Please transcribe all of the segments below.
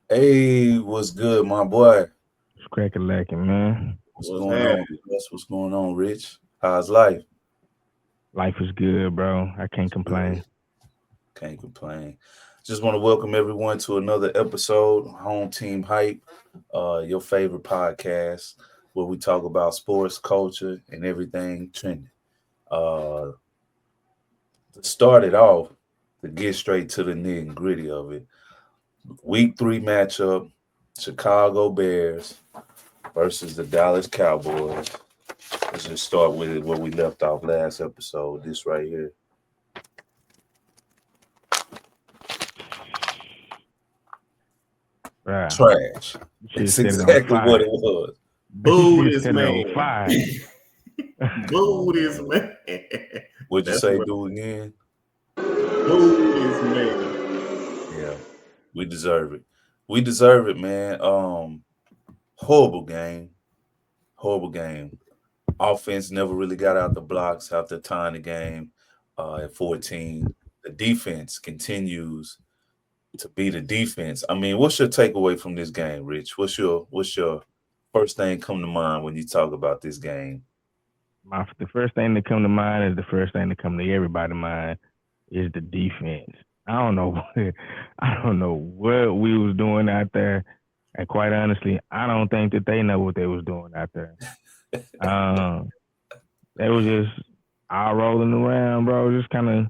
Hey, what's good, my boy? It's cracking lacking, man. What's What's going happening? on? What's going on, Rich? How's life? Life is good, bro. I can't Good. complain. Can't complain. Just want to welcome everyone to another episode, Home Team Hype, your favorite podcast where we talk about sports, culture, and everything trending. Uh, to start it off, to get straight to the nitty and gritty of it, Week 3 matchup: Chicago Bears versus the Dallas Cowboys. Let's just start with it where we left off last episode. This right here. Bruh, Trash. you should have It's set it on exactly what fire. it was. You Boo should have this set it on man. fire. Come Boo on, this man. man. What'd you That's say, what. do again? Boo this man. Yeah, we deserve it. We deserve it, man. Horrible game. Horrible game. Offense never really got out the blocks after tying the game at 14. The defense continues to be the defense. I mean, what's your takeaway from this game, Rich? What's your first thing come to mind when you talk about this game? The first thing that come to mind is the first thing that come to everybody's mind is the defense. I don't know I don't know what we was doing out there. And quite honestly, I don't think that they know what they was doing out there. Um, they was just all rolling around, bro, just kind of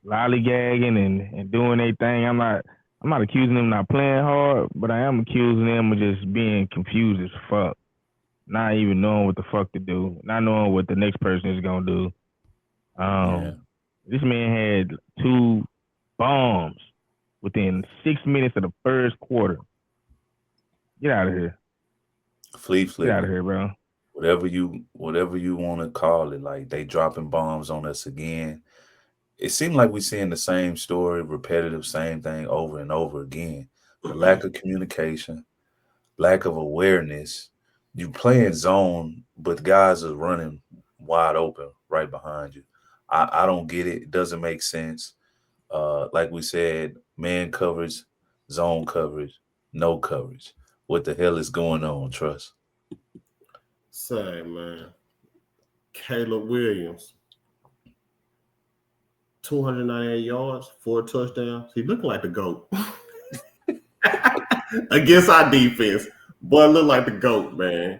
lollygagging and doing their thing. I'm not accusing them not playing hard, but I am accusing them of just being confused as fuck, not even knowing what the fuck to do, not knowing what the next person is gonna do. Yeah, Um, this man had two bombs within 6 minutes of the first quarter. Get out of here. flea Get out flicker. of here, bro. Whatever you want to call it, like they dropping bombs on us again. It seemed like we seeing the same story, repetitive, same thing over and over again. The lack of communication, lack of awareness. You playing zone, but guys are running wide open right behind you. I don't get it. It doesn't make sense. Like we said, man coverage, zone coverage, no coverage. What the hell is going on, Trust? Say, man. Caleb Williams, 298 yards, 4 touchdowns. He looking like the GOAT. Against our defense. Boy, look like the GOAT, man.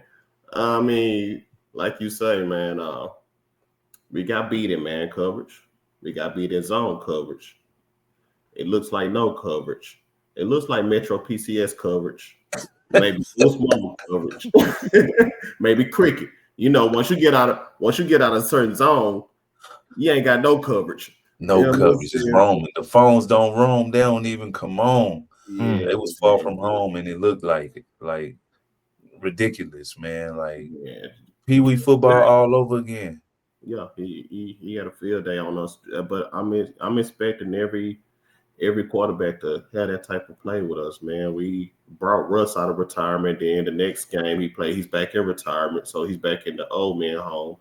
I mean, like you say, man, we got beat in man coverage. We got beat in zone coverage. It looks like no coverage. It looks like Metro PCS coverage. Maybe Wolf Mama coverage. Maybe cricket. Once you get out of a certain zone, you ain't got no coverage. You No know what I'm coverage is saying? roaming. The phones don't roam. They don't even come on. Mm. Yeah, They was far from home, and it looked like it. Like ridiculous, man. Like yeah. Pee Wee football all over again. Yeah, he had a field day on us, but I'm expecting every quarterback to have that type of play with us, man. We brought Russ out of retirement. Then the next game he played, he's back in retirement, so he's back in the old man home.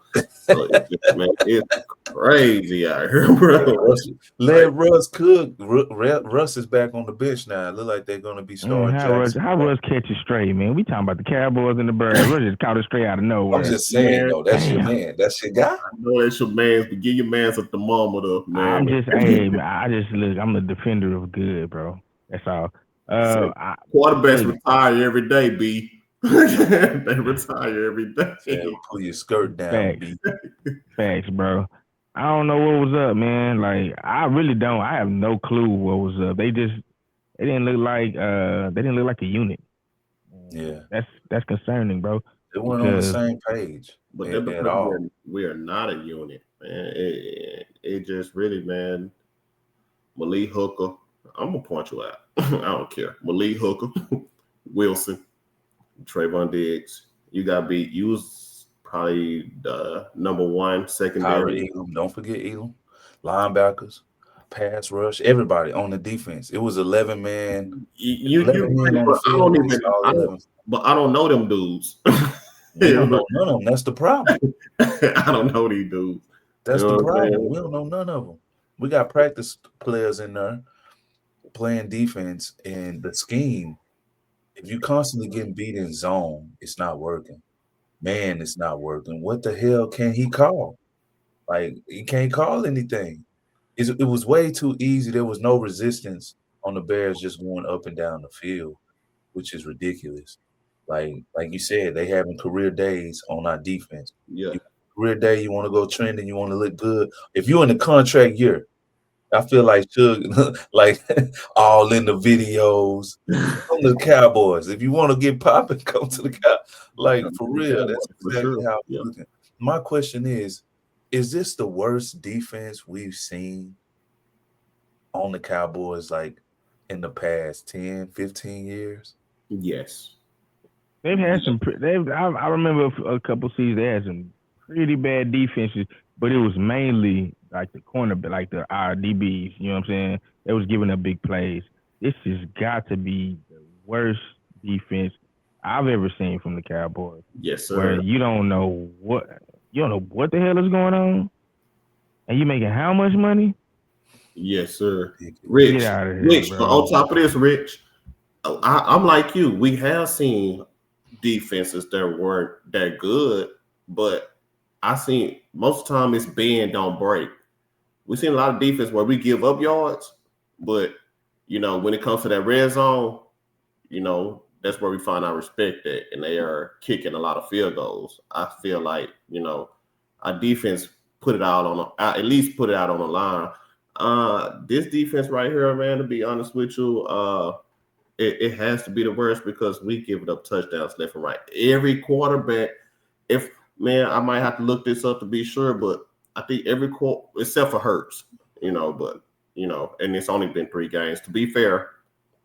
So it's just, man, it's crazy out here, Let bro. Russ, let Russ cook. Russ is back on the bench now. It look like they're gonna be Man, starting how Jackson. Russ catch it straight, man? We talking about the Cowboys and the Birds. Russ just caught it straight out of I'm nowhere. just saying Man, though. That's your Damn. man. That's your guy. I know that's your man's, but give your man's a thermometer, I'm man. just, hey, man, I just look. I'm a defender of good, bro. That's all. Say, I quarterbacks look. retire every day, B. They retire every Tell day. pull your skirt down, Facts, B. facts, bro. I don't know what was up, man. Like I really don't. I have no clue what was up. They didn't look like a unit. Yeah, That's concerning, bro. they weren't on the Because same page But that's at because all. we are not a unit, man. It just really, man. Malik Hooker, I'm gonna point you out. I don't care. Malik Hooker, Wilson, Trayvon Diggs. You got beat. You was probably the number one Kyra secondary. Elam, don't forget Elam. Linebackers. pass rush, everybody on the defense. It was 11 man, You 11 men right, on the but I field. don't At least even all I don't 11. but I don't know them dudes. We You don't know know none of them. That's the problem. I don't know these dudes. You That's the know what I'm problem. saying? We don't know none of them. We got practice players in there playing defense, and the scheme. If you constantly getting beat in zone, it's not working. Man, it's not working. What the hell can he call? Like he can't call anything. It was way too easy. There was no resistance on the Bears just going up and down the field, which is ridiculous. Like you said, they having career days on our defense. Yeah. You career day, you want to go trending, you want to look good. If you're in the contract year, I feel like Suge, like all in the videos. Come to the Cowboys. If you want to get popping, come to the Cow. Like for real, that's For exactly sure. how Yeah. it's looking. My question is this the worst defense we've seen on the Cowboys like in the past 10, 15 years? Yes. They've had some. I remember a couple seasons they had some pretty bad defenses, but it was mainly like the corner, like the our DBs. You know what I'm saying? They was giving up big plays. This has got to be the worst defense I've ever seen from the Cowboys, Yes, where sir. you don't know what the hell is going on, and you making how much money? Yes, sir. Ridiculous. Get Rich. out of here, Rich. But on bro. top of this, Rich, I'm like you. We have seen defenses that weren't that good, but I seen most of the time it's bend don't break. We've seen a lot of defense where we give up yards, but when it comes to that red zone, that's where we find our respect at, and they are kicking a lot of field goals. I feel like our defense put it out on at least put it out on the line. This defense right here, man. To be honest with you, it has to be the worst because we give it up touchdowns left and right. Every quarterback, if man, I might have to look this up to be sure, but I think every quarter except for Hurts, but and it's only been 3 games to be fair,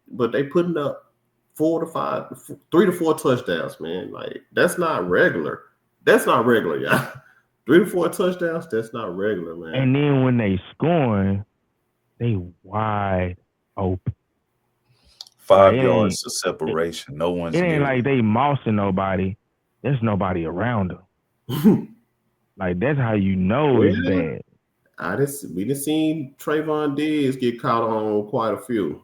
but they putting up 3 to 4 touchdowns, man. Like that's not regular. That's not regular, yeah. 3 to 4 touchdowns, that's not regular, man. And then when they scoring, they wide open. Like 5 yards of it, separation. No it one's ain't near like you. they mousing nobody. There's nobody around them. Like that's how you know it's Yeah, bad. we just seen Trayvon Diggs get caught on quite a few.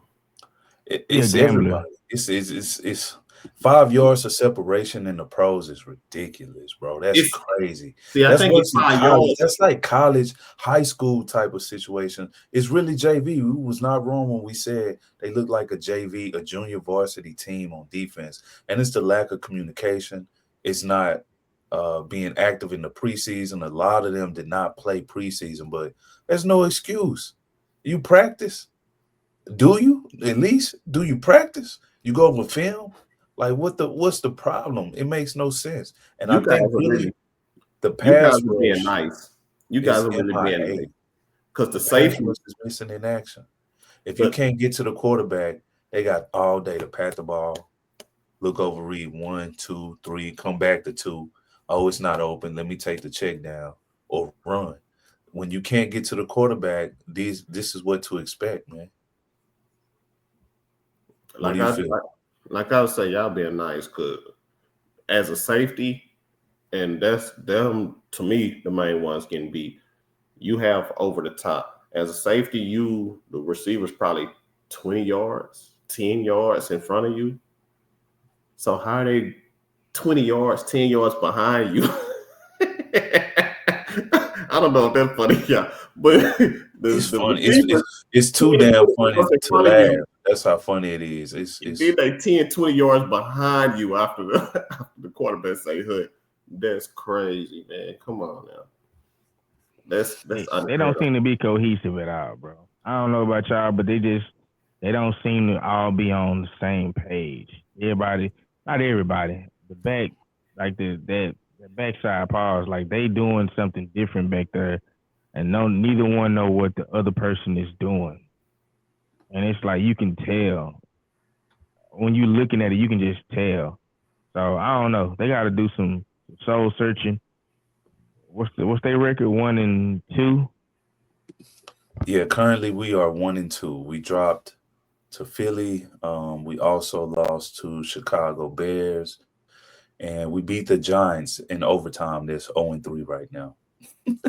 He a It's gambler. everybody. It's 5 yards of separation in the pros is ridiculous, bro. That's It's crazy. see, I That's think it's worse than 5 yards. college. That's like college, high school type of situation. It's really JV. We was not wrong when we said they look like a JV, a junior varsity team on defense. And it's the lack of communication. It's not being active in the preseason. A lot of them did not play preseason, but there's no excuse. You practice. Do you at least do you practice? You go over film? Like what's the problem? It makes no sense. And I You guys think are really really, the you guys pass are being rush nice. You guys is are really being MIA. nice because the The pass safety, rush is missing in action. If you but can't get to the quarterback, they got all day to pat the ball, look over, read 1, 2, 3, come back to 2. Oh, it's not open. Let me take the check down or run. When you can't get to the quarterback, this is what to expect, man. What do like you I feel? like I would say, y'all being nice because as a safety, and that's them to me the main ones getting beat. You have over the top as a safety. The receivers probably 20 yards, 10 yards in front of you. So how are they 20 yards, 10 yards behind you? I don't know if that's funny, yeah, but It's the funny. receivers It's too 20 damn funny yards in to front of laugh. you, That's how funny it is. then they 10, 20 yards behind you after the after the quarterback say hood. That's crazy, man. Come on now. That's They don't unheard of. seem to be cohesive at all, bro. I don't know about y'all, but they don't seem to all be on the same page. Everybody, not everybody. The back, like the backside pause, like they doing something different back there, and neither one know what the other person is doing, and it's like you can tell when you looking at it, you can just tell. So I don't know. They got to do some soul searching. What's their record? 1-2. Yeah, currently we are 1-2. We dropped to Philly. We also lost to Chicago Bears, and we beat the Giants in overtime. That's 0-3 right now.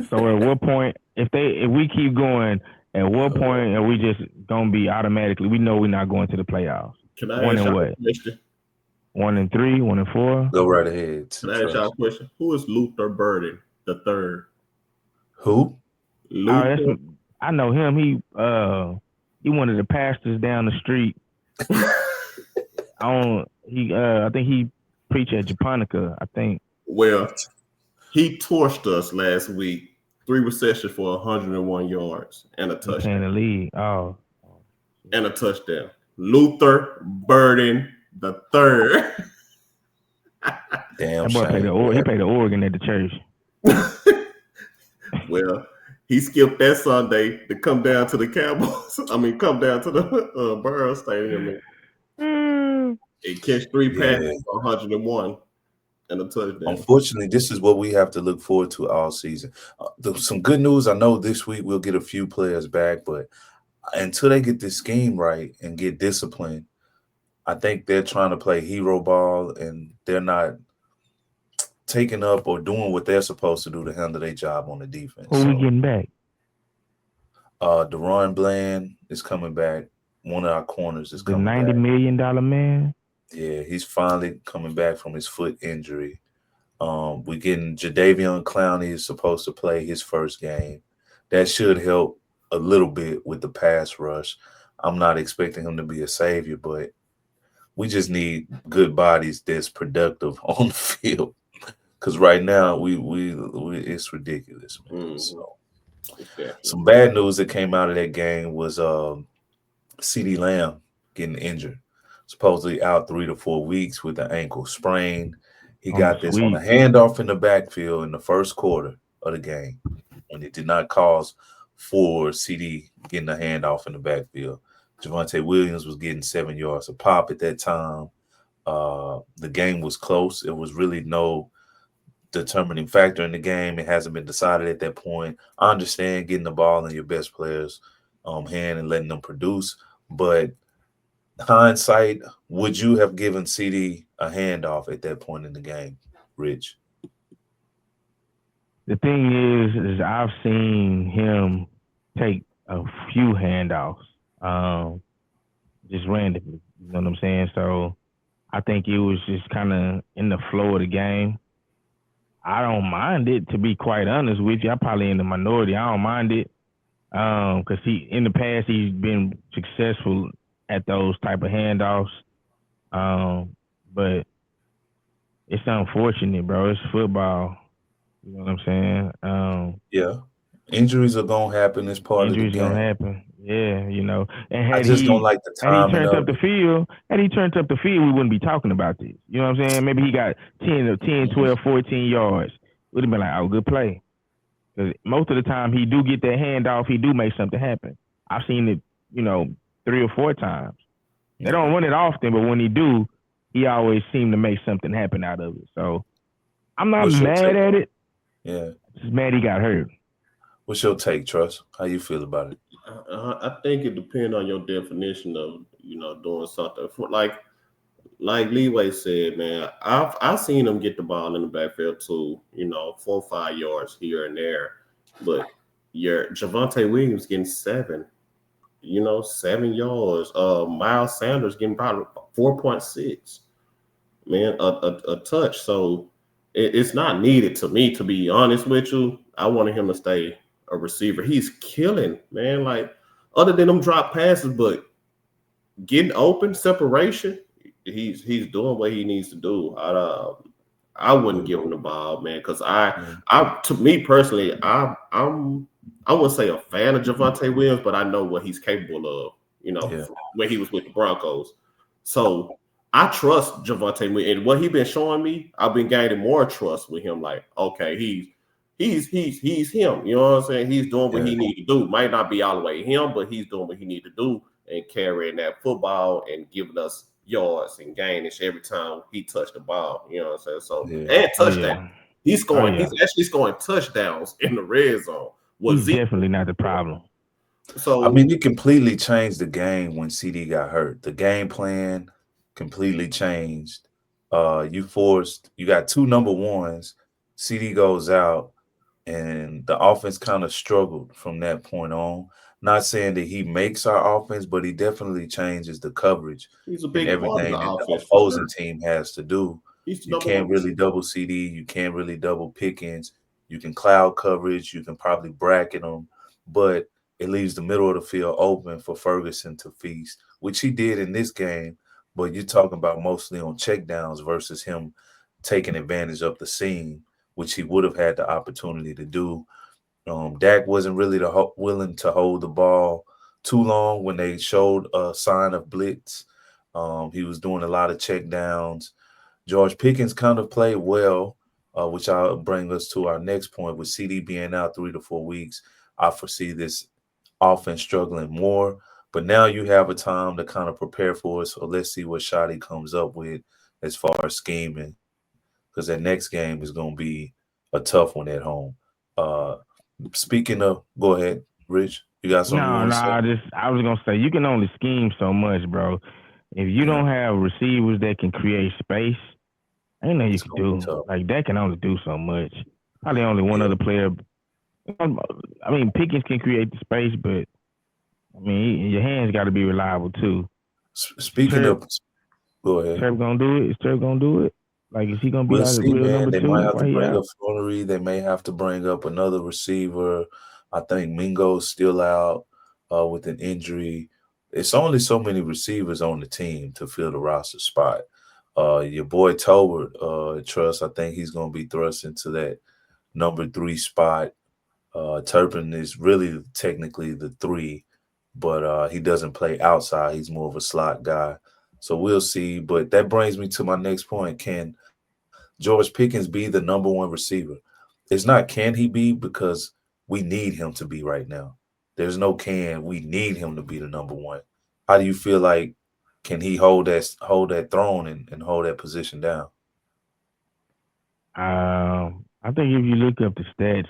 So at what point, if we keep going, at what Uh, point are we just gonna be automatically? We know we're not going to the playoffs. can I One ask and y'all what? a question? 1-3, 1-4. Go right ahead, Can I ask y'all a Trust. question? Who is Luther Burden the third? Who? Oh, that's Luther. I know him. He one of the pastors down the street. I don't. I think he preached at Japonica. I think Well, he torched us last week. 3 receptions for 101 yards and a he playing touchdown. the league. Oh, And a touchdown. Luther Burden the third. Damn that boy played shame. the What he happened? played the organ at the church. Well, he skipped that Sunday to come down to the Cowboys. I mean, come down to the Burrow Stadium Mm. and catch 3 passes Yeah. for 101 and a touchdown. Unfortunately, this is what we have to look forward to all season. Some good news. I know this week we'll get a few players back, but until they get this scheme right and get disciplined, I think they're trying to play hero ball and they're not taking up or doing what they're supposed to do to handle their job on the defense. Who we So, getting back? Deron Bland is coming back. One of our corners is The coming $90 back. million man. Yeah, he's finally coming back from his foot injury. We're getting Jadavion Clowney is supposed to play his first game. That should help a little bit with the pass rush. I'm not expecting him to be a savior, but we just need good bodies that's productive on the field. Because right now we it's ridiculous, man. Mm-hmm. So Exactly. some bad news that came out of that game was CD Lamb getting injured. Supposedly out 3 to 4 weeks with an ankle sprain. He On the got this on a sweep. handoff in the backfield in the first quarter of the game when it did not cause for CD getting a handoff in the backfield. Javante Williams was getting 7 yards a pop at that time. The game was close. It was really no determining factor in the game. It hasn't been decided at that point. I understand getting the ball in your best players' hand and letting them produce, but hindsight, would you have given CD a handoff at that point in the game, Rich? The thing is I've seen him take a few handoffs, um, just randomly. You know what I'm saying? So I think it was just kind of in the flow of the game. I don't mind it, to be quite honest with you. I'm probably in the minority. I don't mind it, because he in the past he's been successful at those type of handoffs. Um, but it's unfortunate, bro. It's football. You know what I'm saying? Yeah. Injuries are gonna happen as part of the Injuries gonna game. happen. Yeah, you know. And I just don't like the timing of it. had he turned up the field, we wouldn't be talking about this. You know what I'm saying? Maybe he got 10, Mhm. 12, 14 yards. We'd have been like, oh, good play. Because most of the time he do get that handoff, he do make something happen. I've seen it, you know, 3 or 4 times. They Yeah. don't run it often, but when he do, he always seem to make something happen out of it. So I'm not What's your mad take? at it. Yeah. Just mad he got hurt. What's your take, Trust? How you feel about it? I think it depends on your definition of doing something for like Leeway said, man. I've seen him get the ball in the backfield too. 4 or 5 yards here and there, but your Javante Williams getting 7. 7 yards. Miles Sanders getting probably 4.6. Man, a touch. So it's not needed to me, to be honest with you. I wanted him to stay a receiver. He's killing, man. Like, other than them drop passes, but getting open, separation, he's doing what he needs to do. I wouldn't give him the ball, man, because Yeah. to me personally, I wouldn't say a fan of Javante Williams, but I know what he's capable of. Yeah. When he was with the Broncos, so I trust Javante Williams, and what he's been showing me, I've been gaining more trust with him. Like, okay, he's him. You know what I'm saying? He's doing what Yeah. he need to do. Might not be all the way him, but he's doing what he need to do and carrying that football and giving us yards and gainage every time he touched the ball. You know what I'm saying? So, Yeah. and Oh touchdown. yeah. He's Oh scoring. yeah. He's actually scoring touchdowns in the red zone. What He's Zeke definitely not the doing. problem. I mean, So it completely changed the game when CD got hurt. The game plan completely changed. You got two number ones. CD goes out, and the offense kind of struggled from that point on. Not saying that he makes our offense, but he definitely changes the coverage he's a and big part of the everything that the offense for opposing sure. team has to do. He's the You number one can't really receiver. double CD. You can't really double Pickens. You can cloud coverage. You can probably bracket them, but it leaves the middle of the field open for Ferguson to feast, which he did in this game. But you're talking about mostly on checkdowns versus him taking advantage of the seam, which he would have had the opportunity to do. Dak wasn't really willing to hold the ball too long when they showed a sign of blitz. He was doing a lot of checkdowns. George Pickens kind of played well, which I'll bring us to our next point. With CD being out 3 to 4 weeks, I foresee this offense struggling more. But now you have a time to kind of prepare for it. So let's see what shot he comes up with as far as scheming, because that next game is going to be a tough one at home. Uh, Speaking of, go ahead, Rich. You got something you No, want no, to say? I was gonna say you can only scheme so much, bro. If you Yeah, don't have receivers that can create space, ain't nothing you it's can gonna be do. tough. Like that can only do so much. Probably only one Yeah. other player. I mean, Pickens can create the space, but I mean, your hands got to be reliable too. Speaking Turp, of, go ahead. Turp gonna do it. Is Turp gonna do it? Like, is he gonna be We'll our see, real man. number They might two have to while he bring out? up Flannery. They may have to bring up another receiver. I think Mingo's still out with an injury. It's only so many receivers on the team to fill the roster spot. Your boy Tolbert, Trust, I think he's going to be thrust into that number 3 spot. Turpin is really technically the 3, but he doesn't play outside. He's more of a slot guy. So we'll see. But that brings me to my next point. Can George Pickens be the number 1 receiver? It's not can he be, because we need him to be right now. There's no can. We need him to be the number 1. How do you feel like can he hold that throne and hold that position down? I think if you look up the stats,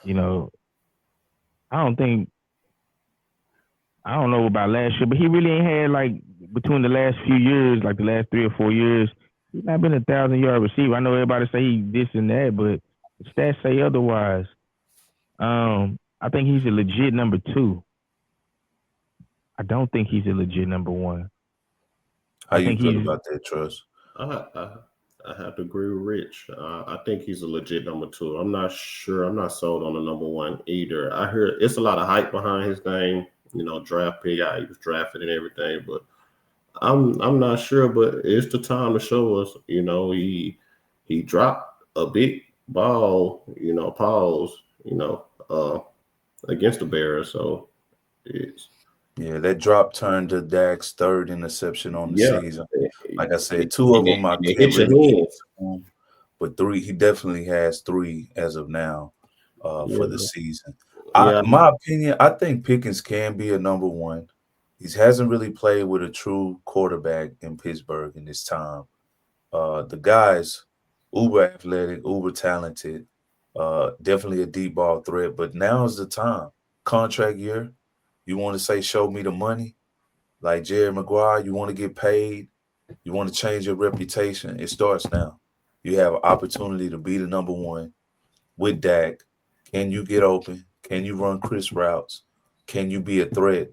you know, I don't think I don't know about last year, but he really ain't had like between the last few years, like the last 3 or 4 years, he's not been 1,000 yard receiver. I know everybody say he this and that, but the stats say otherwise. I think he's a legit number two. I don't think he's a legit number one. How I you think feel he's about that, Trust? I, I I have to agree with Rich. I think he's a legit number two. I'm not sure. I'm not sold on the number one either. I heard it's a lot of hype behind his name. You know, draft pick. He was drafted and everything, but I'm not sure. But it's the time to show us. You know, he dropped a big ball. You know, pause. You know, against the Bears. So it's Yeah, that drop turned to Dak's third interception on the yeah, season. and Like I said, two of them I it can't hit your really give hands. to him, but three, he definitely has three as of now for the Yeah, season. yeah. My opinion, I think Pickens can be a number 1. He hasn't really played with a true quarterback in Pittsburgh in this time. The guy's uber athletic, uber talented, definitely a deep ball threat. But now is the time. Contract year. You want to say, show me the money? Like Jerry Maguire, you want to get paid, you want to change your reputation. It starts now. You have an opportunity to be the number 1 with Dak. Can you get open? Can you run crisp routes? Can you be a threat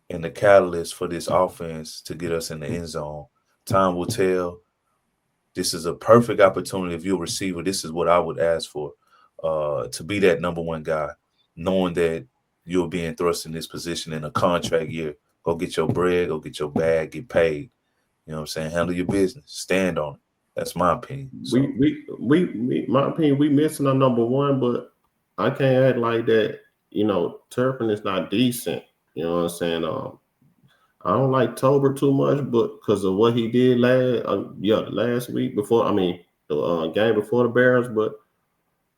and the catalyst for this offense to get us in the end zone? Time will tell. This is a perfect opportunity. If you're a receiver, this is what I would ask for, to be that number 1 guy, knowing that you're being thrust in this position in a contract year. Go get your bread, go get your bag, get paid. You know what I'm saying? Handle your business, stand on it. That's my opinion. So My opinion, we missing our number one, but I can't act like that. You know, Turpin is not decent. You know what I'm saying? I don't like Tolbert too much, but because of what he did last week before, I mean, the game before the Bears, but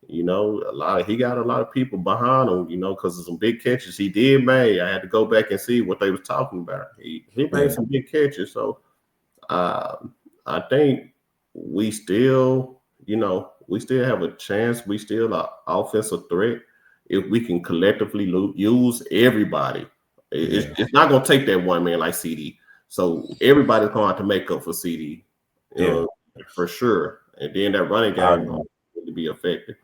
you know, he got a lot of people behind him. You know, because of some big catches he did make. I had to go back and see what they was talking about. He made yeah, some big catches, so. Uh, I think we still have a chance. We still are offensive threat. if we can collectively use everybody. Yeah, It's not going to take that one man like CD. So everybody's going to have to make up for CD, yeah, for sure. And then that running I game agree. going to be affected.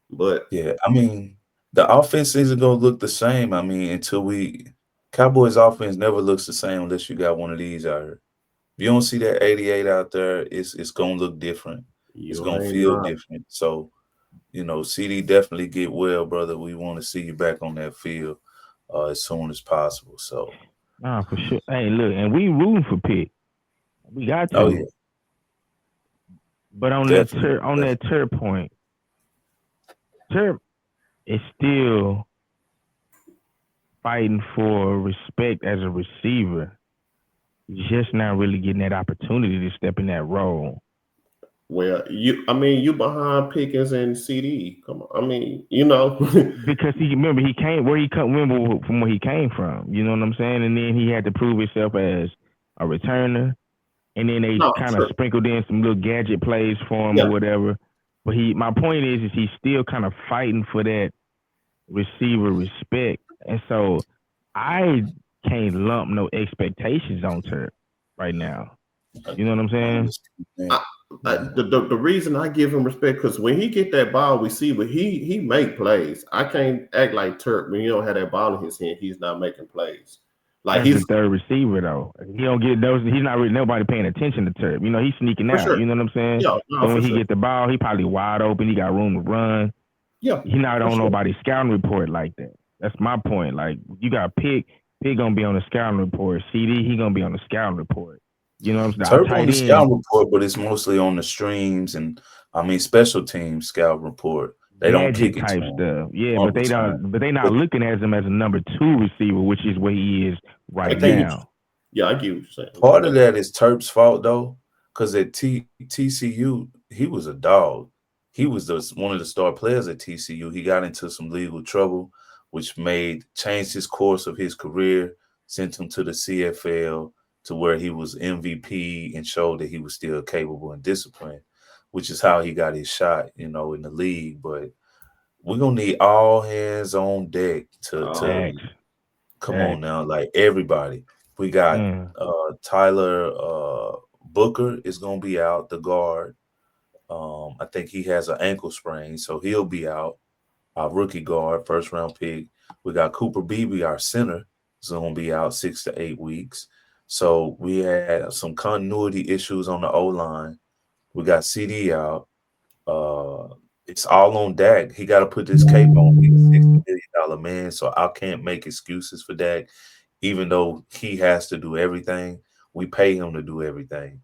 But Yeah, I mean, the offense isn't gonna look the same. I mean, until we Cowboys offense never looks the same unless you got one of these out here. If you don't see that 88 out there, it's gonna look different. It's you gonna ain't feel lying. different. So, CD definitely get well, brother. We want to see you back on that field as soon as possible. So, Nah, for sure. Hey, look, and we rooting for Pitt. We got oh to. yeah, But definitely, on that definitely. Turp point, Turp is still fighting for respect as a receiver. He's just not really getting that opportunity to step in that role. Well, I mean, you behind Pickens and CD. Come on, I mean, Because he remember he came where he come remember from where he came from. You know what I'm saying? And then he had to prove himself as a returner. And then they no, kind of sure, sprinkled in some little gadget plays for him or yeah. whatever. But my point is he's still kind of fighting for that receiver respect. And so I can't lump no expectations on Turk right now. I, You know what I'm I saying? understand. I, Yeah. the reason I give him respect because when he get that ball receiver, he make plays. I can't act like Turk when he don't have that ball in his hand. He's not making plays. Like As the he's third receiver though. He don't get those he's not really nobody paying attention to Turk. You know, he's sneaking for out. sure. You know what I'm saying? Yeah, no, So for when he sure. get the ball, he probably wide open, he got room to run. Yeah, He not for on sure. nobody's scouting report like that. That's my point. Like you got Pick gonna be on the scouting report. CD, he gonna be on the scouting report. You know what I'm saying? Our Turp on tight the end, scout report, but it's mostly on the streams and I mean special team scout report. They don't gadget kick it type to him stuff. Yeah, on but the they time. don't. But they not But looking at him as a number two receiver, which is where he is I right get what now. I get what you're saying. part of that is Turp's fault though, because at TCU he was a dog. He was one of the star players at TCU. He got into some legal trouble, which made changed his course of his career, sent him to the CFL to where he was MVP and showed that he was still capable and disciplined, which is how he got his shot, in the league. But we're gonna need all hands on deck to Oh, Facts, come on facts. now, like everybody. We got Mm. Tyler Booker is gonna be out, the guard. I think he has an ankle sprain, so he'll be out. Our rookie guard, first round pick. We got Cooper Beebe, our center, is gonna be out 6 to 8 weeks. So we had some continuity issues on the O line. We got CD out. Uh, it's all on Dak. He got to put this cape on. He's a $60 million man, so I can't make excuses for Dak. Even though he has to do everything, we pay him to do everything.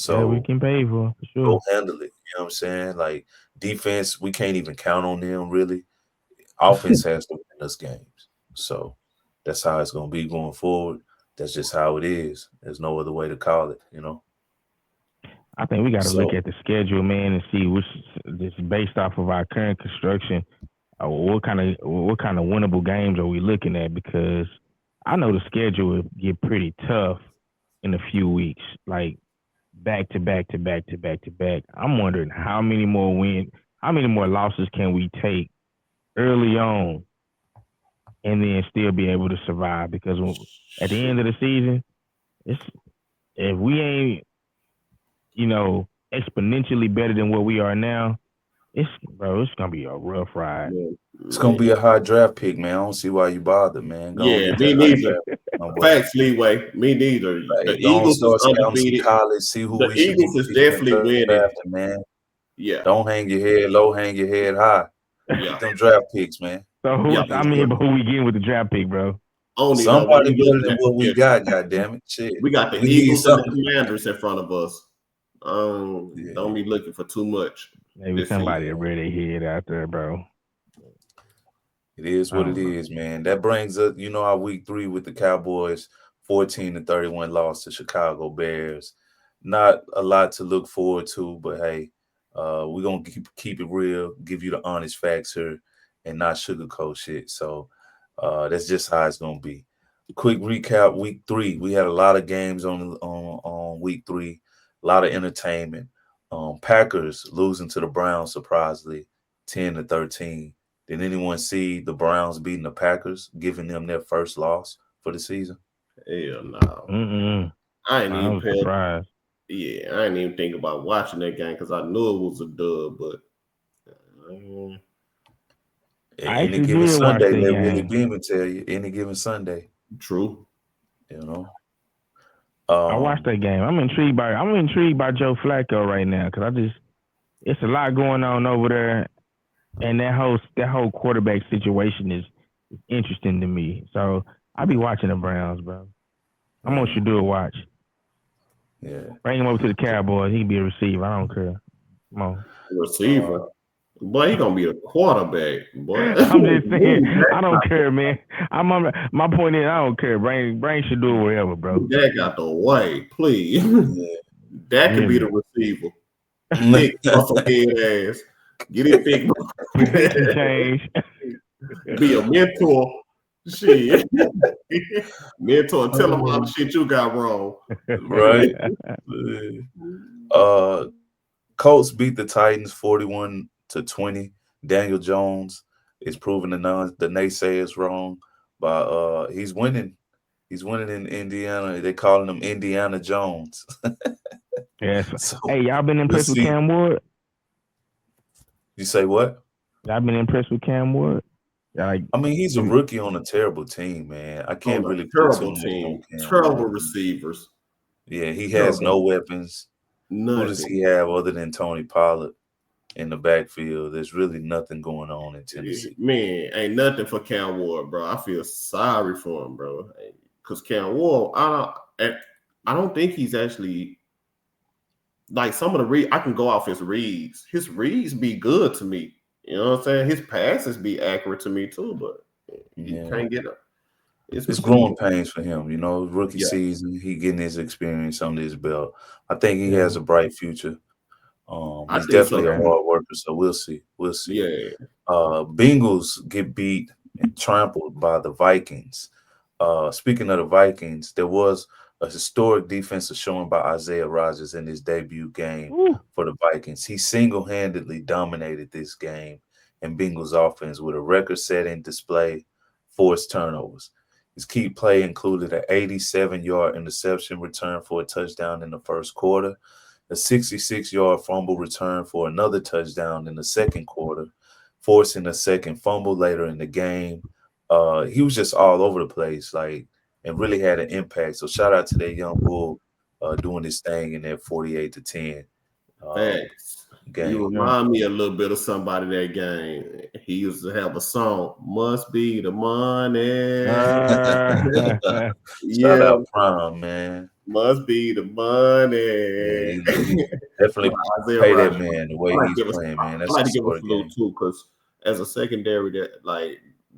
Yeah, we So can pay for go sure. handle it. You know what I'm saying? Like defense, we can't even count on them really. Offense has to win us games. So that's how it's gonna be going forward. That's just how it is. There's no other way to call it. I think we got to look So at the schedule, man, and see which just based off of our current construction. What kind of winnable games are we looking at? Because I know the schedule will get pretty tough in a few weeks, like back to back to back to back to back. I'm wondering how many more losses can we take early on, and then still be able to survive? Because at the shoot. end of the season, it's if we ain't exponentially better than what we are now, it's gonna be a rough ride. Yeah, it's gonna man. be a high draft pick, man. I don't see why you bothered, man. Go and Yeah, get me that high neither. draft pick, my boy. Facts, Leeway. Me neither. The Like, go and Eagles is start scouting some undefeated. college, see who The we should be Eagles is picking and definitely winning. drafting, man. Yeah, Don't hang your head low, hang your head high. yeah, Get them draft picks, man. So yeah, who? for I Get, sure. mean, get but who we getting with the draft pick, bro? Only though when somebody you better looking than at the what we schedule, got, goddamn it. Shit. we got the We need Eagles and the something. Commanders in front of us. Yeah, Don't be looking for too much Maybe this somebody season. to rear their head out there, bro. it is I what it don't know. is, man. That brings us, our week 3 with the Cowboys, 14-31 loss to Chicago Bears. Not a lot to look forward to, but hey, we're gonna keep it real, give you the honest facts here, and not sugarcoat shit. So that's just how it's gonna be. Quick recap: week 3, we had a lot of games on week 3, a lot of entertainment. Packers losing to the Browns surprisingly, 10-13. Did anyone see the Browns beating the Packers, giving them their first loss for the season? Hell no. Mm-mm. I ain't I even was paying. surprised. Yeah, I ain't even think about watching that game because I knew it was a dub. But um, I Any actually given did watch Sunday, that let Willie game. Beeman tell you. Any given Sunday, true. you know. I watched Um, that game. I'm intrigued by Joe Flacco right now because it's a lot going on over there, and that whole quarterback situation is interesting to me. So I'll be watching the Browns, bro. I'm gonna yeah, should do a watch. yeah. Bring him over to the Cowboys. He can be a receiver. I don't care. Come on. Receiver. Uh, Boy, he gonna be a quarterback. Boy, I'm just saying. I Dak don't care, man. My point is I don't care. Brain should do it wherever, bro. out the way, please. yeah. That could be the Really. receiver. Thick muscle head ass. Get it thick. Position change. Be a mentor. Shit. Mentor, tell them all the shit you got wrong. Right. Colts beat the Titans 41-20. Daniel Jones is proving the naysayers wrong. By he's winning. He's winning in Indiana. They calling him Indiana Jones. Yes. So Hey, y'all been we'll impressed with see. Cam Ward? You say what? Y'all been impressed with Cam Ward? Y'all like, I mean, he's a if, rookie on a terrible team, man. I On can't a really put too terrible much on team. Cam Terrible Ward. receivers. Yeah, he has no Terrible. weapons. Who does Nothing. he have other than Tony Pollard in the backfield? There's really nothing going on in Tennessee. Man, ain't nothing for Cam Ward, bro. I feel sorry for him, bro. Because Cam Ward, I don't think he's actually like some of the read. I can go off his reads. His reads be good to me. You know what I'm saying? His passes be accurate to me too, but you Yeah. can't get his It's growing receiving. pains for him. Rookie Yeah, season, he getting his experience under his belt. I think he yeah. has a bright future. I He's think so definitely a too. hard worker, so we'll see. We'll see. Yeah, Bengals get beat and trampled by the Vikings. Speaking of the Vikings, there was a historic defensive showing by Isaiah Rodgers in his debut game Woo. for the Vikings. He single-handedly dominated this game and Bengals offense with a record-setting display, forced turnovers. His key play included an 87-yard interception return for a touchdown in the first quarter, a 66-yard fumble return for another touchdown in the second quarter, forcing a second fumble later in the game. He was just all over the place, like, and really had an impact. So shout out to that young bull doing his thing in that 48-10 um, facts. You game. Yeah. remind me a little bit of somebody that game. He used to have a song, "Must Be the Money." Shout Yeah, out Prime, man. must be the Yeah, money. he But definitely Isaiah pay that Rodgers, man the I way like to he's give us, playing, man. I That's a like to give a historic salute game. too, because as a secondary,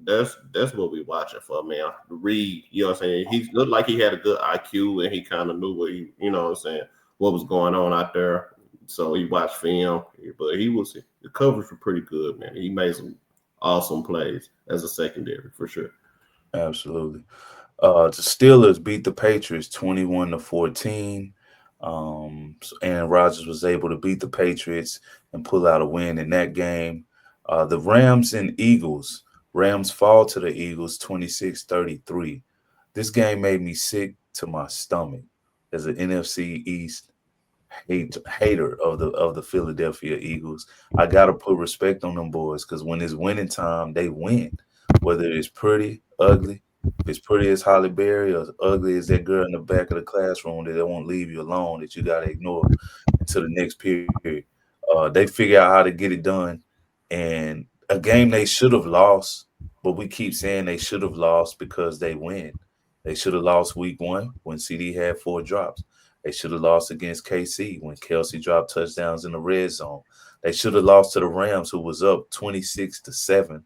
that's what we watching for, man. Reed, you know what I'm saying? He looked like he had a good IQ and he kind of knew what you know what I'm saying, what was going on out there. So he watched film, but the coverage was pretty good, man. He made some awesome plays as a secondary for sure. Absolutely. The Steelers beat the Patriots 21-14. So Aaron Rodgers was able to beat the Patriots and pull out a win in that game. The Rams and Eagles. Rams fall to the Eagles 26-33. This game made me sick to my stomach as an NFC East hater of the Philadelphia Eagles. I gotta put respect on them boys because when it's winning time, they win. Whether it's pretty, ugly, if it's pretty as Holly Berry or as ugly as that girl in the back of the classroom that they won't leave you alone, that you gotta ignore until the next period. They figure out how to get it done. And a game they should have lost, but we keep saying they should have lost because they win. They should have lost week one when CD had 4 drops. They should have lost against KC when Kelsey dropped touchdowns in the red zone. They should have lost to the Rams, who was up 26-7,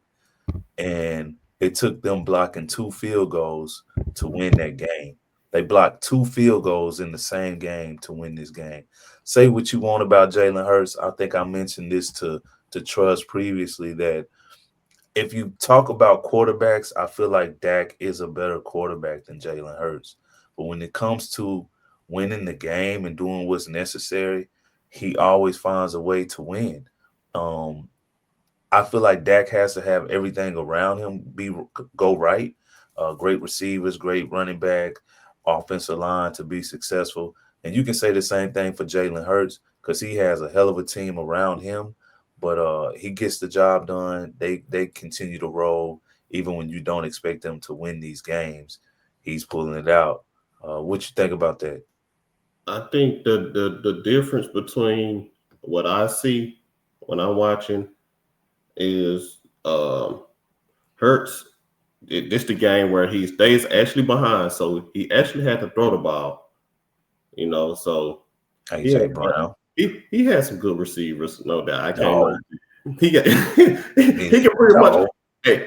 and it took them blocking 2 field goals to win that game. They blocked 2 field goals in the same game to win this game. Say what you want about Jalen Hurts. I think I mentioned this to Trust previously that if you talk about quarterbacks, I feel like Dak is a better quarterback than Jalen Hurts. But when it comes to winning the game and doing what's necessary, he always finds a way to win. Um, I feel like Dak has to have everything around him go right. Great receivers, great running back, offensive line to be successful. And you can say the same thing for Jalen Hurts because he has a hell of a team around him. But he gets the job done. They continue to roll even when you don't expect them to win these games. He's pulling it out. What you think about that? I think the difference between what I see when I'm watching is Hurts. This the game where he stays actually behind, so he actually had to throw the ball. So he AJ Brown, he has some good receivers, no doubt. I can't dog, know. He can he can pretty much dog,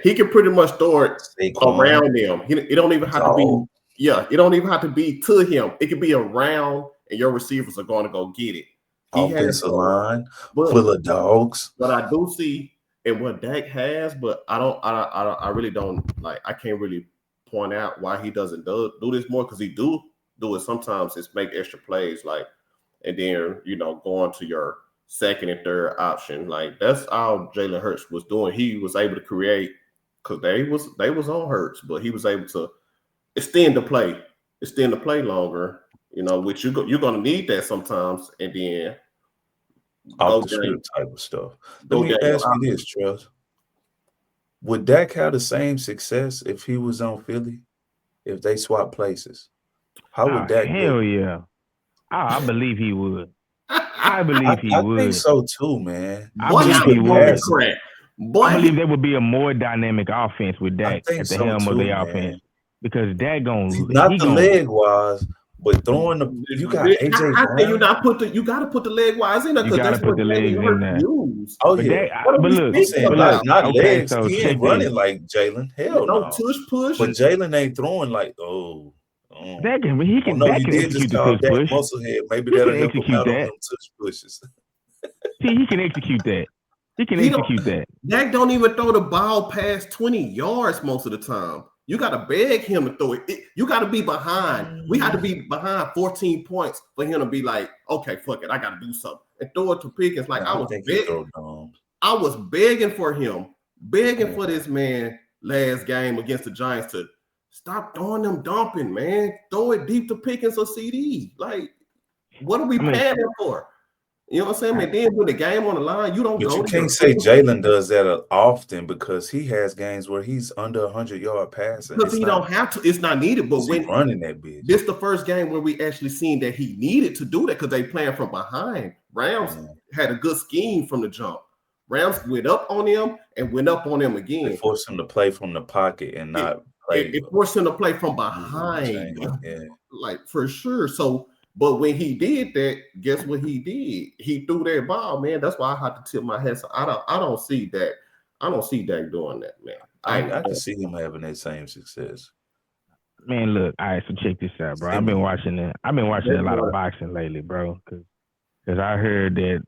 he can pretty much throw it Saquon, around them. It don't even have to be dog, it don't even have to be to him. It could be around, and your receivers are going to go get it. He has offensive line but full of dogs. what I do see and what Dak has, but I really don't like. I can't really point out why he doesn't do this more because he do it sometimes. It's make extra plays like, and then going to your second and third option. Like that's all Jalen Hurts was doing. He was able to create because they was on Hurts, but he was able to extend the play, extend the play longer. Which you're gonna need that sometimes, and then Off go the game script type of stuff. Let go me game ask you option. this, Trust. Would Dak have the same success if he was on Philly? If they swap places? How Oh would Dak do? hell yeah! I believe he would. I I, believe he I think would. so too, man. I Boy, Just believe he the he was smoking would. passing. crack. I Boy, believe there would be a more dynamic offense with I Dak think at the so helm of too, the offense man. because Dak Not he the gon' leg wise, but throwing the you got AJ how can you Brown. not put you got to put the leg wise in there you because gotta that's put what the legs Jalen in Hurts there. used. Oh But yeah. What are we look, I'm speaking saying but not look. about? not Okay, legs. so He check ain't this. running like Jalen. Hell No no. tush push. But Jalen ain't throwing like Dak can he oh can no, Dak you can did just execute the call tush Dak push. Musclehead. Maybe He that'll can help him execute out on that. them touch pushes. See, he can execute that. He can He don't. execute that. Dak don't even throw the ball past 20 yards most of the time. You got to beg him to throw it. You got to be behind. We had to be behind 14 points for him to be like, okay, fuck it, I got to do something and throw it to Pickens. Like Nah, I think he throw domes. I was begging for him, begging Yeah. for this man last game against the Giants to stop throwing them dumping, man. Throw it deep to Pickens or CD. Like, what are we I mean, paying him for? You know what I'm saying? And then with the game on the line, you don't But go you to your can't say Jalen does that often because he has games where he's under 100-yard passing. because he don't have to. It's not needed. But Because he when running that bitch. this the first game where we actually seen that he needed to do that because they playing from behind. Rams Yeah. had a good scheme from the jump. Rams went up on him and went up on him They again. force him to play from the pocket and It, not it, play it forced him to play from moving the behind, chain. Yeah. like for sure. So, but when he did that, guess what he did? He threw that ball, man. That's why I had to tip my head. So I don't see that. I don't see Dak doing that, man. I can see him having that same success. man, look. All right, so check this out, bro. I've been Similar. watching it. I've been watching a lot of boxing lately, bro. Cause I heard that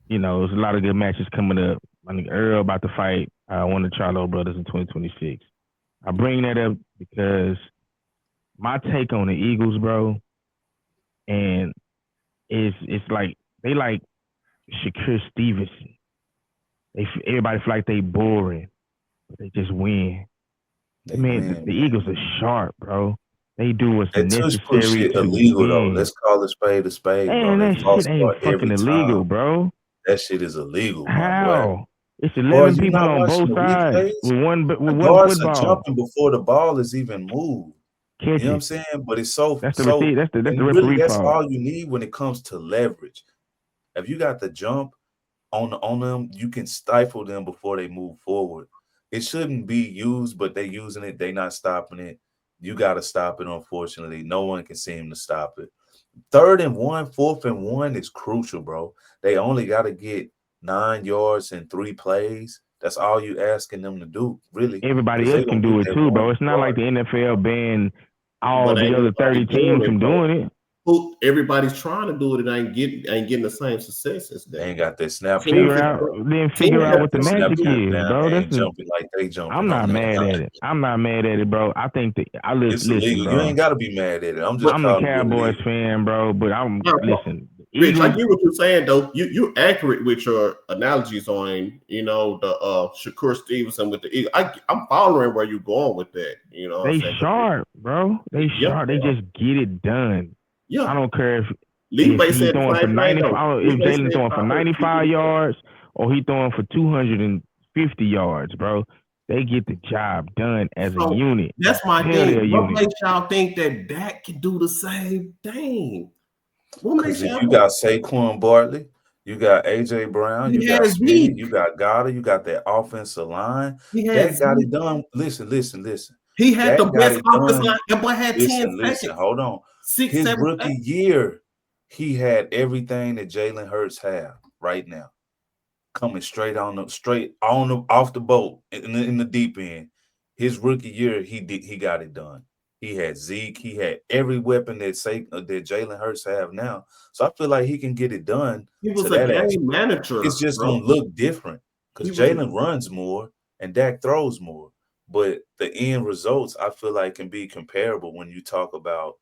there's a lot of good matches coming up. I think Earl about to fight one of the Charlo brothers in 2026. I bring that up because my take on the Eagles, bro, and it's like they like Shakur Stevenson. Everybody feel like they boring, but they just win. They Man, win, the man. Eagles are sharp, bro. They do what's That tush push necessary shit to illegal though. win. Let's call it a spade, bro. Man, They that false shit ain't start fucking every time. illegal, bro. That shit is illegal, my boy. How? It's Boy, 11 you people not on watching both the sides replays? with The one guards are football. jumping before the ball is even moved. Catch You know what I'm it. saying? But it's so That's the receipt. That's the and really referee that's fault. all you need when it comes to leverage. If you got the jump on them, you can stifle them before they move forward. It shouldn't be used, but they using it. They not stopping it. You got to stop it. Unfortunately, no one can seem to stop it. 3rd and 1, 4th and 1 is crucial, bro. They only got to get 9 yards in 3 plays. That's all you asking them to do, really, because Everybody else they can gonna do get it that too, bro. one It's not like yard. the NFL banned all but the ain't other nobody 30 doing teams it from though. doing it. Everybody's trying to do it and ain't getting the same success as They that. ain't got that snap Teams Figure is count out, down. then teams figure They out are got what the that snap magic playing. count is, down. bro. They ain't jumping like they jumping I'm on not that. mad at it. I'm not mad at it, bro. I think that It's listen, illegal. You bro. ain't got to be mad at it. I'm just But I'm a calling it Cowboys illegal. fan, bro. But I'm now, listen. Rich, I Eagles, get what you're saying though. You're accurate with your analogies on, the Shakur Stevenson with the Eagles. I'm following where you're going with that. You know what I'm they saying? sharp, bro. They Yeah, sharp. They just get it done. I yeah. don't care if Levi he's said the throwing for same thing 95. though. If Levi Jalen's said throwing for I heard you 95 do that. yards or he throwing for 250 yards, bro. They get the job done as a So unit. You that's my can tell thing. they're a What unit. makes y'all think that Dak can do the same thing? What Because makes if y'all you think got Saquon Barkley, you got AJ Brown, you he got has Smitty, Zeke? you got Goddard, you got that offensive line. He has That got Zeke. it done. Listen. He had That the got best it offensive done. line. That boy had 10 Listen. seconds, Hold on. six, His 7 seconds. rookie year, he had everything that Jalen Hurts have right now. Coming straight on off the boat in the deep end. His rookie year, he got it done. He had Zeke, he had every weapon that Jalen Hurts have now. So I feel like he can get it done He to was a that game aspect. manager, It's just bro. gonna look different He because was a Jalen runs more and Dak throws more. But the end results, I feel like, can be comparable when you talk about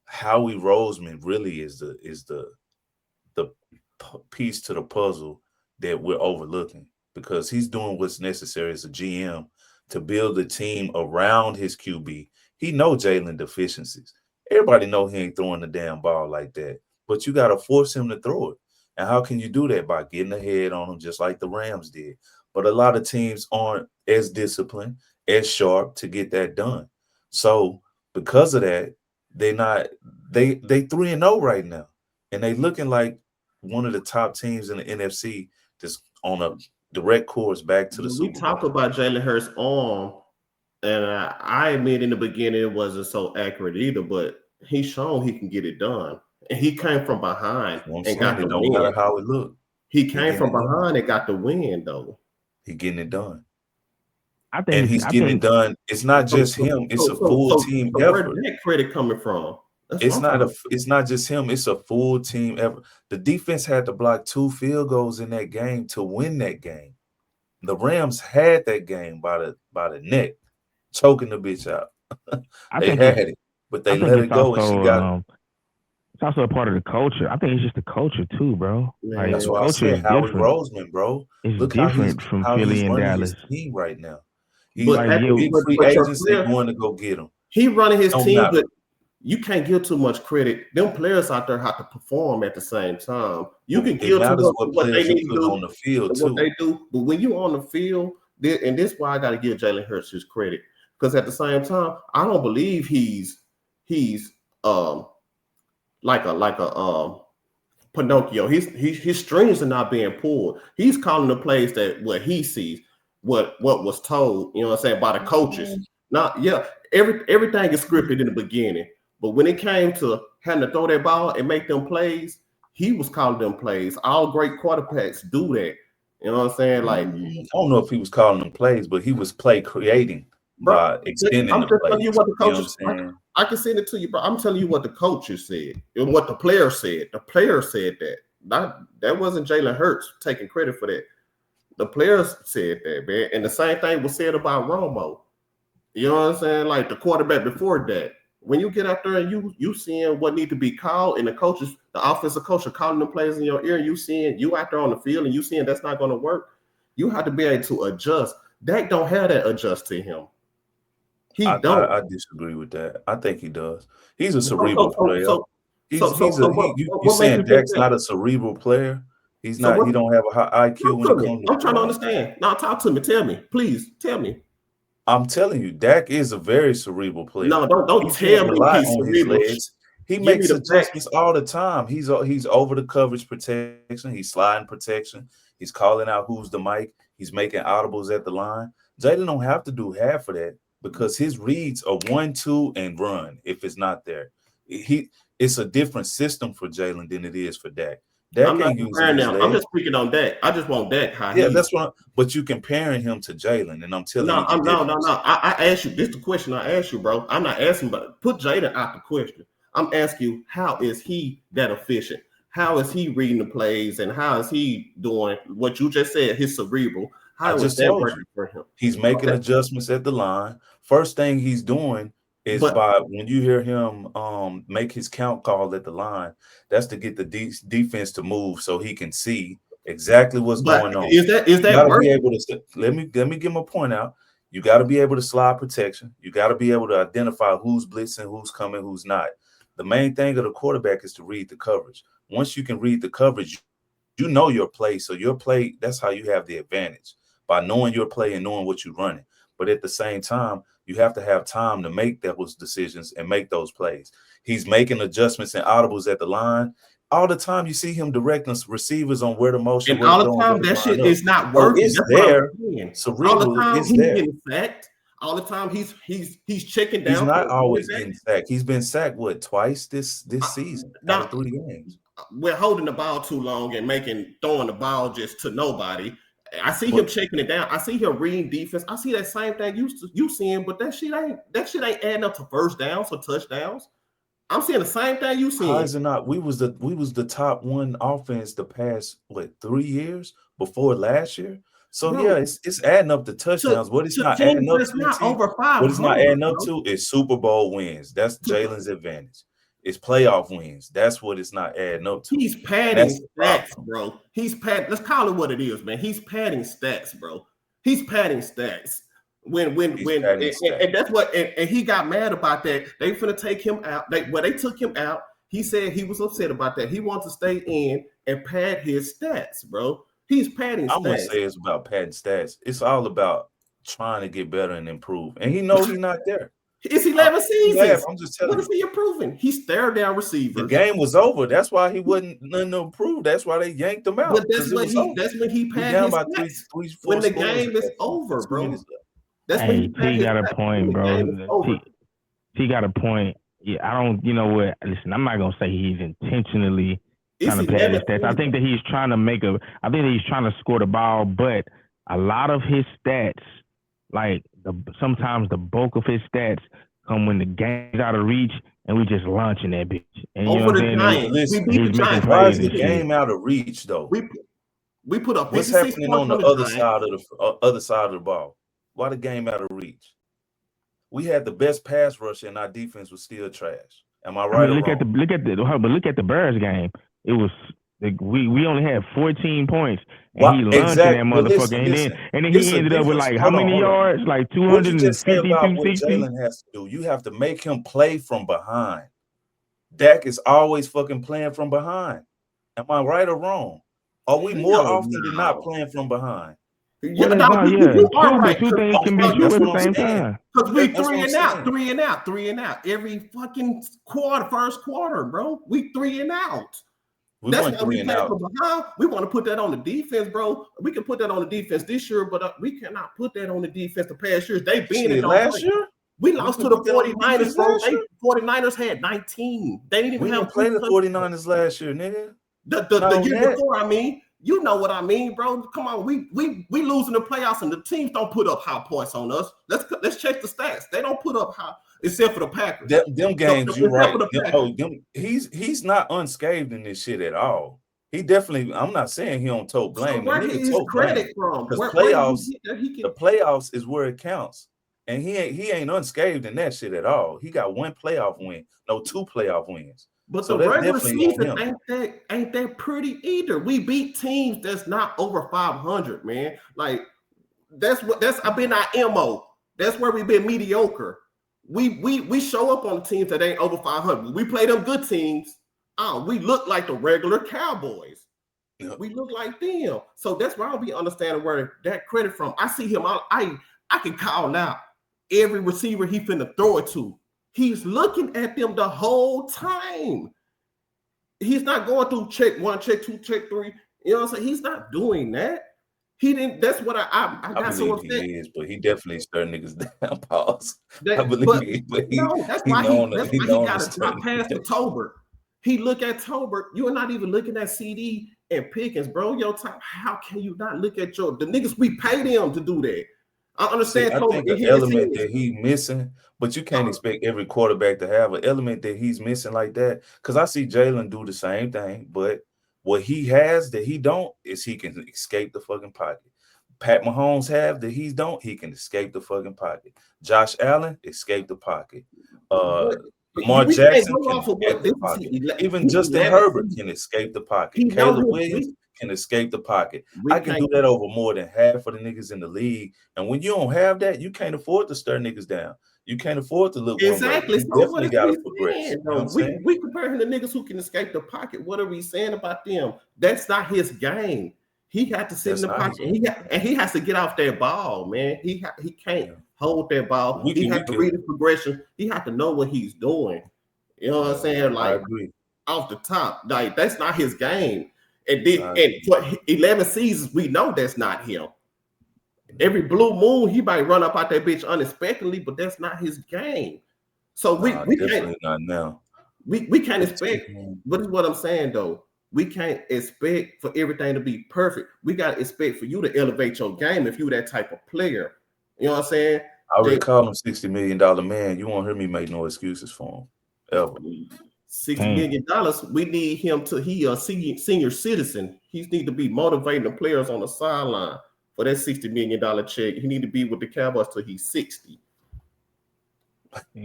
Howie Roseman really is the piece to the puzzle that we're overlooking because he's doing what's necessary as a GM to build a team around his QB. He know Jalen deficiencies. Everybody know he ain't throwing the damn ball like that, but you got to force him to throw it. And how can you do that? By getting ahead on him, just like the Rams did. But a lot of teams aren't as disciplined, as sharp to get that done. So because of that, they not they 3-0 right now, and they looking like one of the top teams in the NFC, just on a direct course back to the when we Super talk Bowl. about Jalen Hurts' arm, and I admit in the beginning it wasn't so accurate either, but he's shown he can get it done. And he came from behind You know what I'm and saying? got It the don't matter win. how it look. He He came getting from it done. behind and got the win though. He getting it done. I And think he's I getting it think done. It's not So just so him, it's so a so full so, team so where effort. that credit coming from? That's what It's I'm not trying a to. it's not just him, it's a full team effort. The defense had to block 2 field goals in that game to win that game. The Rams had that game by the neck, choking the bitch out. I They think it's had it, but I they think let it's it go, and she also got it. it's also a part of the culture. I think it's just the culture too, bro. Like That's the Man, why I culture said is Howie different. Roseman, bro. It's Look how he's different from how Philly he's and running his Dallas. team right now. He's but Like at yeah, big free but your agents. They player, going to go get him. he running his Don't team, matter. but you can't give too much credit. Them players out there have to perform at the same time. You But can it give too matters much to what what they players you need to put do on the field and what too. they do, but when you on the field, and this is why I got to give Jalen Hurts his credit because at the same time, I don't believe he's um like a Pinocchio. His strings are not being pulled. He's calling the plays that what he sees, what was told. You know what I'm saying by the coaches. Not yeah, everything is scripted in the beginning, but when it came to having to throw that ball and make them plays, he was calling them plays. All great quarterbacks do that. You know what I'm saying? Like, I don't know if he was calling them plays, but he was play creating bro, by extending I'm the just telling you plays. what the You know what I'm coaches. saying? I can send it to you, bro. I'm telling you what the coaches said and what the player said. The player said that. That wasn't Jalen Hurts taking credit for that. The players said that, man. And the same thing was said about Romo. You know what I'm saying? Like the quarterback before that. When you get out there and you seeing what need to be called, and the coaches, the offensive coach are calling the plays in your ear, and you seeing you out there on the field and you seeing that's not going to work, you have to be able to adjust. Dak don't have that adjust to him. He I, don't. I I disagree with that. I think he does. He's a So cerebral so so player. so so so, so what You what makes you saying think Dak's that? not a cerebral player? He's So not. what? He don't have a high IQ Talk when to it me. comes to I'm trying to football. understand. Now talk to me. Tell me, please. Tell me. I'm telling you, Dak is a very cerebral player. No, don't He can't tell me rely he's on his cerebral. legs. He Give me makes the facts. adjustments all the time. He's over the coverage protection. He's sliding protection. He's calling out who's the mic. He's making audibles at the line. Jalen don't have to do half of that because his reads are 1, 2, and run. If it's not there, it's a different system for Jalen than it is for Dak. I'm Dak not ain't using comparing his them. I'm legs. just speaking on Dak. I just want Dak how Yeah, he. that's what. But you comparing him to Jalen, and I'm telling No, you the no. difference. I asked you. This is the question I asked you, bro. I'm not asking, but put Jada out the question. I'm asking you, how is he that efficient? How is he reading the plays, and how is he doing what you just said? His cerebral. I How is just that told you. working for him? He's making Okay. adjustments at the line. First thing he's doing is But by when you hear him make his count call at the line, that's to get the defense to move so he can see exactly what's but going on. is You that got to be working? able to let me get my point out. You got to be able to slide protection. You got to be able to identify who's blitzing, who's coming, who's not. The main thing of the quarterback is to read the coverage. Once you can read the coverage, you know your play. So your play, that's how you have the advantage by knowing your play and knowing what you're running. But at the same time, you have to have time to make those decisions and make those plays. He's making adjustments and audibles at the line. All the time you see him directing receivers on where to motion, And where to all the go, and where time to that line shit up. is not So working. it's That's what I'm there. saying. All the Cerebrally, time it's he's there. getting sacked. All the time he's checking He's down to not the running always back. getting sacked. He's been sacked what twice this Uh, season out of Now 3 games. we're holding the ball too long and throwing the ball just to nobody. I see him But checking it down. I see him reading defense. I see that same thing you seeing, but that shit ain't adding up to first downs or touchdowns. I'm seeing the same thing you how seeing, is it not? We was the top one offense the past 3 years before last year. So yeah, bro. it's adding up to To touchdowns. What it's to not teams adding up that's to, not T, over what it's not 500, adding up bro. to is Super Bowl wins. That's To, Jalen's advantage. It's playoff wins. That's what it's not adding up to. he's And that's padding the stats, problem. bro. He's pad. Let's call it what it is, man. He's padding stats, bro. He's padding stats. He's padding And stats. that's what and he got mad about that. They finna take him out. They took him out. He said he was upset about that. He wants to stay in and pad his stats, bro. He's padding I wouldn't stats. say it's about padding stats. It's all about trying to get better and improve. And he know he's not there. It's I, 11 you laugh. seasons. I'm just What telling is you. he improving? He stared down The receivers. game was over. That's why he wasn't nothing to improve. That's why they yanked him But out because it was over. that's when he We pad down his by stats. four When the scores game at is that point. over, 2 minutes bro. left. That's when he Hey, pad T his got a stats. When point, the bro. game is over. T got a point. Yeah, I don't. You know what? Listen, I'm not gonna say he's intentionally It's trying to pad his 11 stats. I think seasons. that he's trying to make a. I think that he's trying to score the ball, but a lot of his stats, like sometimes the bulk of his stats, come when the game's out of reach and we just launching that bitch. And you know Over what I'm the saying? But Giants. We listen, beat the He's making Giants why over plays is the the and weekend. shit. game out of reach though? We we put up What's 56 happening points on on the the other Giants. side of the other side of the ball? Why the game out of reach? We had the best pass rush and our defense was still trash. Am I I right mean, or wrong? look at the Bears game. It was we only had 14 points, and he What launched in that exactly? But motherfucker, listen, listen. and then It's he a ended up with difference. like how Hold on, many hold on. yards? Like What'd you just say 250, about what 260. Jalen has to do? You have to make him play from behind. Dak is always fucking playing from behind. Am I right or wrong? Are we more Hell often than not no. playing from behind? Well, Yeah, that's no, not yeah. you are True, but right. two things can be Okay, true that's at what the I'm same saying. time. Because we That's what three I'm and out, saying. 3 and out, 3 and out. Every fucking first quarter, bro. We 3 and out. We That's went why we three and play out. from behind. We want to put that on the defense, bro. We can put that on the defense this year, but we cannot put that on the defense the past years. They been and Shit, don't last play. year We we lost to couldn't the put that on the 49ers, defense bro. last year. 49ers had 19. They didn't even We have didn't play two the touchdowns. 49ers last year, nigga. The Not on year that. before, I mean, you know what I mean, bro. Come on, we losing the playoffs and the teams don't put up high points on us. Let's check the stats. They don't put up high, except for the Packers. Them games, you Except right. for the Packers. He's not unscathed in this shit at all. He definitely. I'm not saying he don't tote So blame. The where nigga his tote blame credit from? because Where did he playoffs, get that he the can? playoffs is where it counts, and he ain't unscathed in that shit at all. He got one playoff win, no two playoff wins. But So the that's regular definitely on season him. ain't that pretty either. We beat teams that's not over 500, man. Like that's I've been our MO. That's where we've been mediocre. We show up on the teams that ain't over 500. We play them good teams. We look like the regular Cowboys. Yep. We look like them. So that's where I'll be understanding where that credit from. I see him. I can call now every receiver he finna throw it to. He's looking at them the whole time. He's not going through check one, check two, check three. You know what I'm saying? He's not doing that. He didn't. That's what I I got so believe upset. he is, but he definitely stir niggas down. Pause. I That, believe but he, but no, that's he why known that's he why he known to got to stir not pass to niggas. Tolbert. He look at Tolbert. You're not even looking at CD and Pickens, bro. Your time. How can you not look at the niggas? We paid him to do that. I See, understand I Tolbert think in an his element hands. that he missing, but you can't expect every quarterback to have an element that he's missing like that. Because I see Jalen do the same thing, but what he has that he don't is he can escape the fucking pocket. Pat Mahomes have that he don't, he can escape the fucking pocket. Josh Allen escape the pocket. Uh, But Lamar we can't Jackson go can off of escape what the this is. pocket. Even He Justin 11 Herbert seasons. can escape the pocket. He know Caleb his. Williams can escape the pocket. We I can do can't. that over more than half of the niggas in the league. And when you don't have that, you can't afford to stir niggas down. You can't afford to look one way. Exactly. You So what definitely is got to we progress. saying You know what though? I'm We saying? we compare him to niggas who can escape the pocket. What are we saying about them? That's not his game. He got to sit in That's the not pocket. his And game. he has to get off that ball, man. He can't Yeah. hold that ball. We He can, has we to can. read his progression. He has to know what he's doing. You know what I'm Yeah, saying? I Like agree. off the top, like that's not his game. And then, I and agree. for 11 seasons, we know that's not him. Every blue moon, he might run up out that bitch unexpectedly, but that's not his game. So Nah, we can't definitely not now. we can't 15 expect. man. But is what I'm saying though. We can't expect for everything to be perfect. We got to expect for you to elevate your game if you that type of player. You know what I'm saying? I already That called him $60 million man. You won't hear me make no excuses for him ever. $60 Damn. million, we need him to he a senior citizen. He need to be motivating the players on the sideline for that $60 million check. He need to be with the Cowboys till he's 60.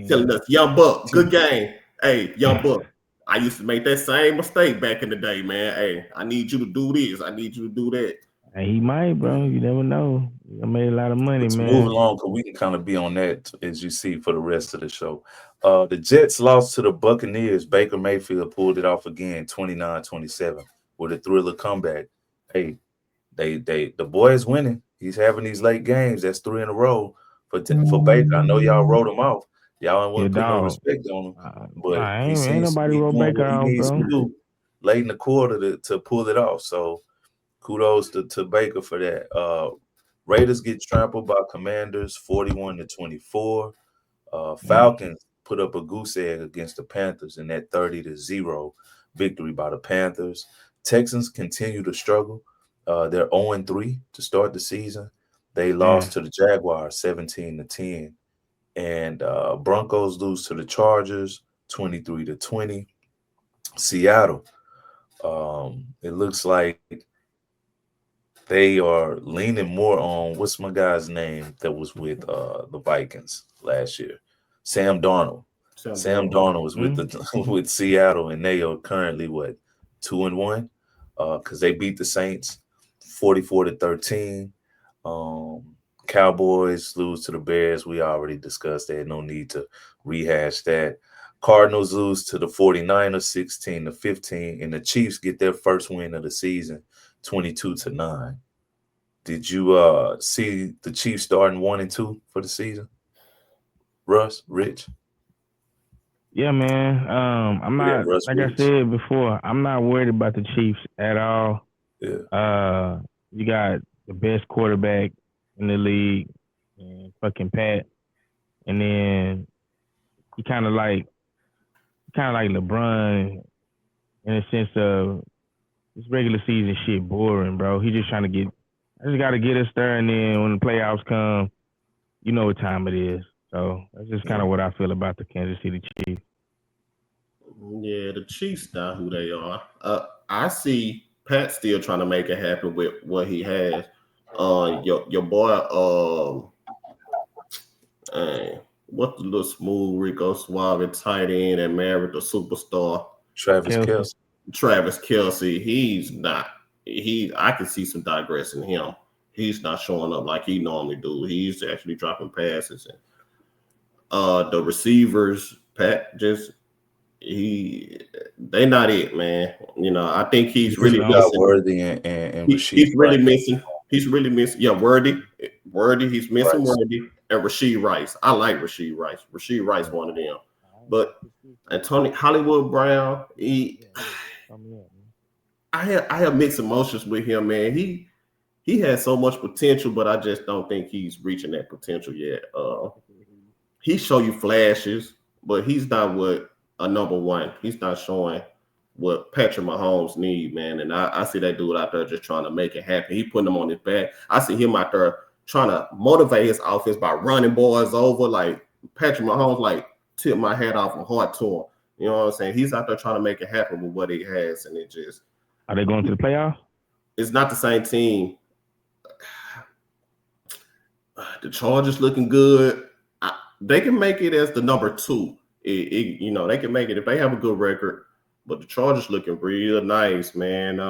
Telling Damn. us, young buck, good game. Hey, young buck. I used to make that same mistake back in the day, man. Hey, I need you to do this. I need you to do that. Hey, he might, bro. You never know. I made a lot of money, But to move man. along, because we can kind of be on that as you see for the rest of the show. The Jets lost to the Buccaneers. Baker Mayfield pulled it off again, 29-27, with a thriller comeback. Hey, the boy is winning. He's having these late games. That's 3 in a row for Baker. I know y'all wrote him off. Y'all Your wouldn't put no dog. respect on him, but Nah, he ain't seems to nobody be wrote doing Baker what he out, needs to bro. do late in the quarter to pull it off. So kudos to Baker for that. Raiders get trampled by Commanders 41-24. Mm. Falcons put up a goose egg against the Panthers in that 30-0 victory by the Panthers. Texans continue to struggle. They're 0-3 to start the season. They lost Man. to the Jaguars 17-10. And Broncos lose to the Chargers 23-20. Seattle. It looks like they are leaning more on what's my guy's name that was with the Vikings last year, Sam Darnold. Sam Sam Darnold. Darnold was with Mm. the with Seattle, and they are currently what 2-1 because they beat the Saints 44-13. Um, Cowboys lose to the Bears. We already discussed that. No need to rehash that. Cardinals lose to the 49ers 16-15, and the Chiefs get their first win of the season 22-9. Did you see the Chiefs starting 1-2 for the season? Russ, Rich? Yeah, man. I'm Yeah, not Russ like I Rich. said before. I'm not worried about the Chiefs at all. Yeah. You got the best quarterback in the league, and fucking Pat, and then he kind of like LeBron in a sense of this regular season shit boring, bro. He just trying to get. I just got to get us there, and then when the playoffs come, you know what time it is. So that's just kind Yeah. of what I feel about the Kansas City Chiefs. Yeah, the Chiefs not who they are. I see Pat still trying to make it happen with what he has. Your boy, what the little smooth Rico Suave tight end and married the superstar Travis Kelsey. Kelce. Travis Kelsey. He's not. I can see some digress in him. He's not showing up like he normally do. He's actually dropping passes and the receivers. Pat just they not it, man. You know, I think He he's just really You don't. got missing. Worthy and Rasheed He's really Rice. missing. He's really missing. Yeah, Wordy. He's missing Rice. Wordy and Rasheed Rice. I like Rasheed Rice. Rasheed Rice, one of them. But Antonio Hollywood Brown, I have mixed emotions with him, man. He has so much potential, but I just don't think he's reaching that potential yet. He show you flashes, but he's not what a number one. He's not showing what Patrick Mahomes need, man. And I see that dude out there just trying to make it happen. He putting them on his back. I see him out there trying to motivate his offense by running boys over. Like Patrick Mahomes, like tip my hat off and heart to him. You know what I'm saying? He's out there trying to make it happen with what he has, and it just Are they going to the playoffs? it's not the same team. The Chargers looking good. They can make it as the number two. they can make it if they have a good record. But the Chargers looking real nice, man.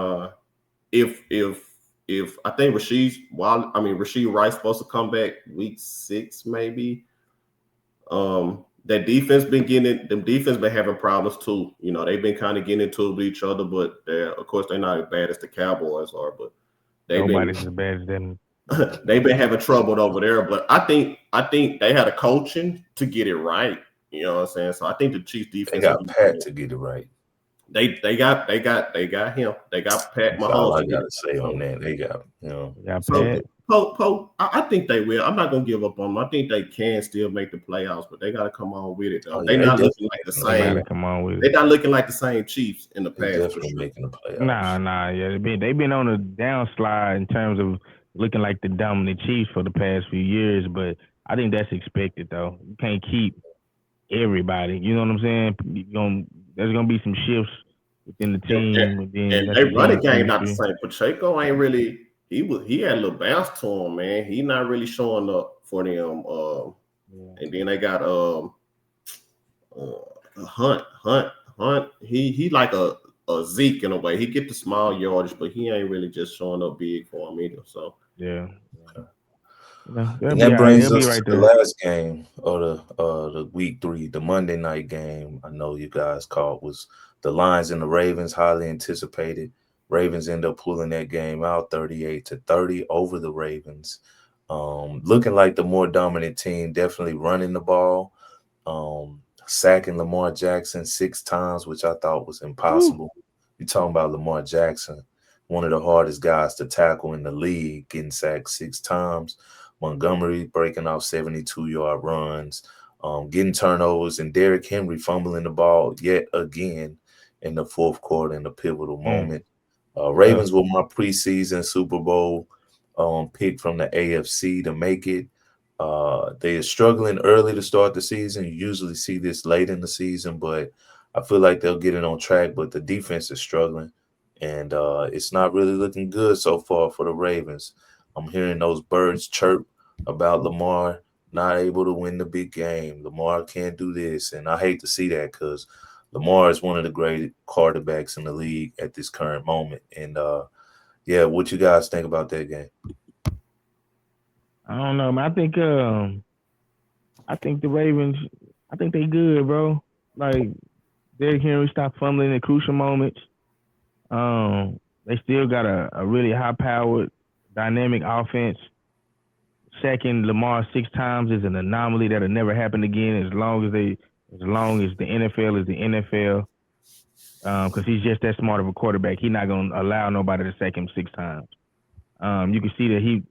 If I think Rasheed Rice supposed to come back week 6 maybe. That defense been getting them defense been having problems too. They've been kind of getting into it with each other, but of course they're not as bad as the Cowboys are, but they've been Nobody's as bad as them. they've been having trouble over there. But I think they had a coaching to get it right. You know what I'm saying? So I think the Chiefs They defense will got be Pat good. to get it right. They got him. They got Pat That's all Mahomes I to get gotta it say right. on that. They got, Got So Pat. I think they will. I'm not gonna give up on them. I think they can still make the playoffs, but they gotta come on with it though. oh They're yeah, they not looking definitely like the making the They same. gotta playoffs. come on with They're it. not looking like the same Chiefs in the They past for definitely sure. making the playoffs. Nah. Yeah, they been on a downslide in terms of looking like the dominant Chiefs for the past few years, but I think that's expected though. You can't keep everybody. You know what I'm saying? There's gonna be some shifts within the And, team, and then and that's they a running huge game not the chemistry. same. Pacheco ain't really. He had a little bounce to him, man. He not really showing up for them. Yeah. And then they got Hunt. He like a Zeke in a way. He get the small yardage, but he ain't really just showing up big for him either. So Yeah. They'll And be that all right. brings They'll be us to right the there. last game of the week 3, the Monday night game. I know you guys called was the Lions and the Ravens, highly anticipated. Ravens end up pulling that game out 38-30 over the Ravens. Looking like the more dominant team, definitely running the ball, sacking Lamar Jackson 6 times, which I thought was Woo. impossible. You're talking about Lamar Jackson, one of the hardest guys to tackle in the league, getting sacked 6 times. Montgomery breaking off 72-yard runs, getting turnovers, and Derrick Henry fumbling the ball yet again in the fourth quarter in a pivotal Mm. moment. Yeah. Ravens were my preseason Super Bowl pick from the AFC to make it. They are struggling early to start the season. You usually see this late in the season, but I feel like they'll get it on track. But the defense is struggling, and it's not really looking good so far for the Ravens. I'm hearing those birds chirp about Lamar not able to win the big game. Lamar can't do this, and I hate to see that because Lamar is one of the great quarterbacks in the league at this current moment. And yeah, what you guys think about that game? I don't know, man. I think the Ravens. I think they good, bro. Like Derrick Henry stopped fumbling in crucial moments. They still got a really high powered, dynamic offense. Sacking Lamar 6 times is an anomaly that'll never happen again as long as the NFL is the NFL. Because he's just that smart of a quarterback. He's not gonna allow nobody to sack him 6 times. You can see that he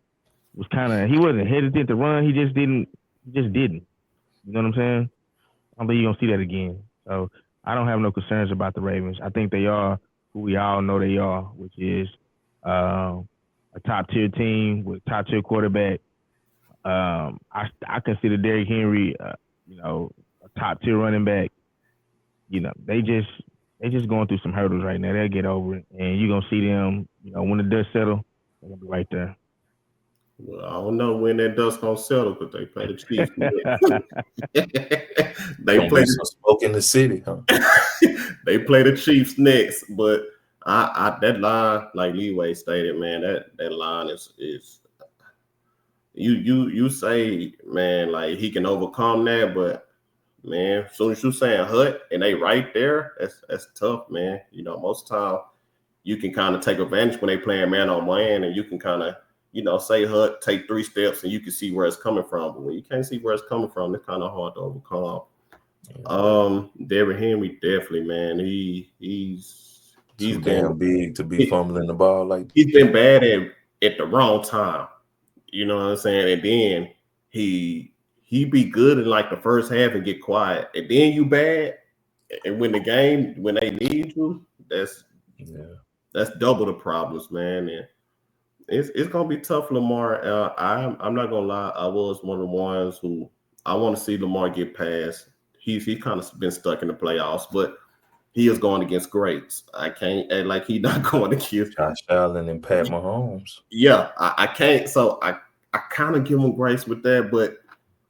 wasn't hesitant to run. He just didn't. You know what I'm saying? I don't think you're gonna see that again. So I don't have no concerns about the Ravens. I think they are who we all know they are, which is a top tier team with top tier quarterback. I consider Derrick Henry, a top tier running back. They just going through some hurdles right now. They'll get over it, and you're gonna see them. When the dust settle, they're gonna be right there. well, I don't know when that dust gonna settle because they play the Chiefs next. they Gonna be play some smoke in the city, huh? they play the Chiefs next, but I that line, like Leeway stated, man, that line is you say, man, like he can overcome that, but man, as soon as you saying Hut and they right there, that's tough, man. Most time you can kind of take advantage when they playing man on man, and you can kind of say Hut, take 3 steps, and you can see where it's coming from. But when you can't see where it's coming from, it's kind of hard to overcome. Derrick Henry definitely, man. He's Too been damn big to be fumbling the ball like he's been bad at the wrong time. You know what I'm saying? And then he be good in like the first half and get quiet, and then you bad. And when they need you, yeah. that's double the problems, man. And it's gonna be tough, Lamar. I'm not gonna lie. I was one of the ones who I want to see Lamar get past. He kind of been stuck in the playoffs, but he is going against greats. I can't act like he not going against. Josh Allen and Pat Mahomes. Yeah, I can't. So I kind of give him grace with that, but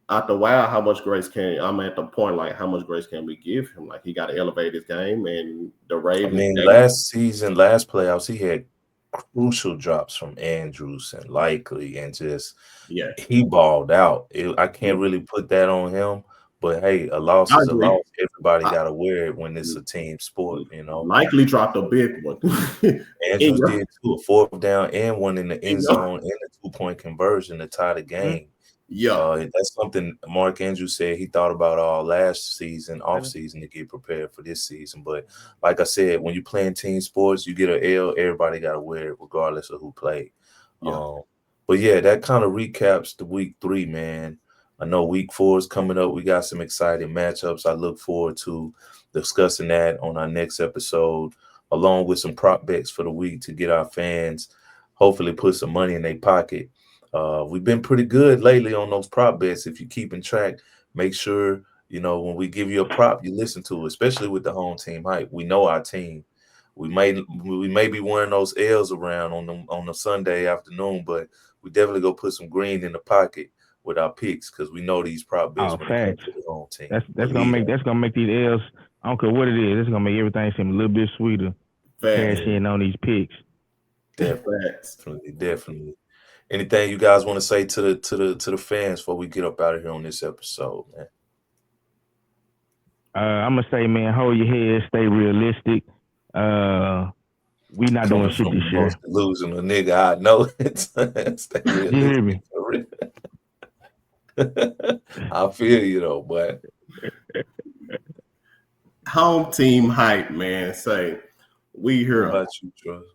after a while, how much grace can I'm at the point like how much grace can we give him? Like he got to elevate his game, and the I Ravens. mean, last season, last playoffs, he had crucial drops from Andrews and Likely, and just Yeah, he balled out. I yeah, can't really put that on him, but hey, a loss I is a agree. loss. Everybody I, got to wear it when it's a team sport, Likely dropped a big one. in Andrews your, did too, a fourth down and one in the end in your, zone and a 2-point conversion to tie the Mm, game. yeah, That's something Mark Andrews said he thought about all last season, off season, to get prepared for this season. But like I said, when you playing team sports, you get an L. Everybody got to wear it, regardless of who played. yeah, Um, but yeah, that kind of recaps the week 3, man. I know week 4 is coming up. We got some exciting matchups. I look forward to discussing that on our next episode, along with some prop bets for the week to get our fans hopefully put some money in their pocket. We've been pretty good lately on those prop bets. If you're keeping track, make sure when we give you a prop, you listen to it, especially with the home team hype. We know our team. We may be wearing those L's around on the Sunday afternoon, but we definitely go put some green in the pocket with our picks because we know these prop bets oh, when it comes facts. to the home team. That's gonna Believe make that. these L's. I don't care what it is. It's gonna make everything seem a little bit sweeter. facts, Cash Yeah, in on these picks. facts. definitely. Anything you guys want to say to the fans before we get up out of here on this episode, man? I'm gonna say, man, hold your head, stay realistic. We not doing Coming shit from this the most year. delusional nigga I know. Stay You hear realistic me? for real. I feel you though, but Home team hype, man. Say we what here. about you, Trust?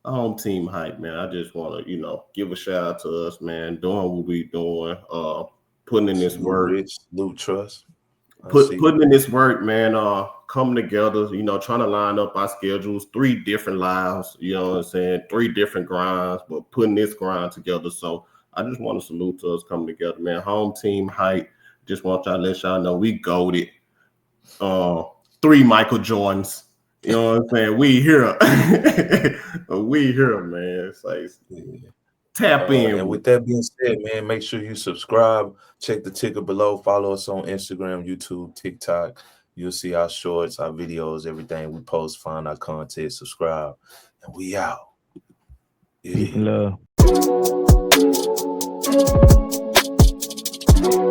Home team hype, man. I just want to, give a shout out to us, man. Doing what we doing, putting in this Salute work, Rich, salute Trust. I see you. putting in this work, man. Coming together, trying to line up our schedules, 3 different lives. You know what I'm saying? 3 different grinds, but putting this grind together. So I just want to salute to us coming together, man. Home team hype. Just want y'all to let y'all know we goated. 3 Michael Jordans. You know what I'm saying? We here. we here, man. It's like Yeah. tap in And with. with that being said, man, make sure you subscribe. Check the ticker below. Follow us on Instagram, YouTube, TikTok. You'll see our shorts, our videos, everything we post. Find our content. Subscribe, and we out. It Peace and is.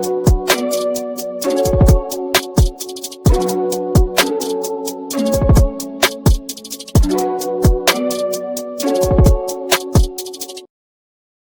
love.